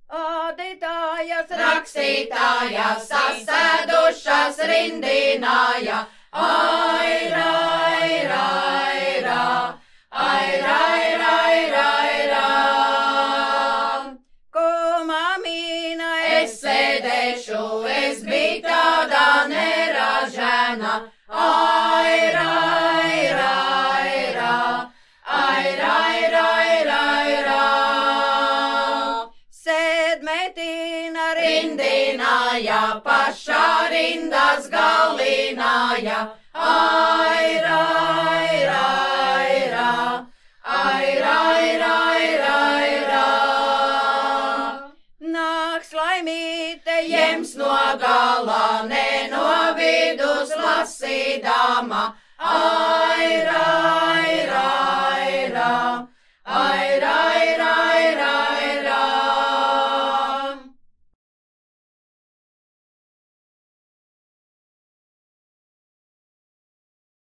Ādītājas, rakstītājas, sasēdušas rindināja, aira, aira, aira, aira, aira, aira, aira. Kumamīna, es sēdēšu, es biju tāda neražēna, aira, aira, aira, aira, aira, aira, aira. Sēdmetīna rindināja, pašā rindas galināja, aira, aira, aira, aira, aira, aira, aira. Nāks laimīte jems no galā, ne no vidus lasīdama, aira,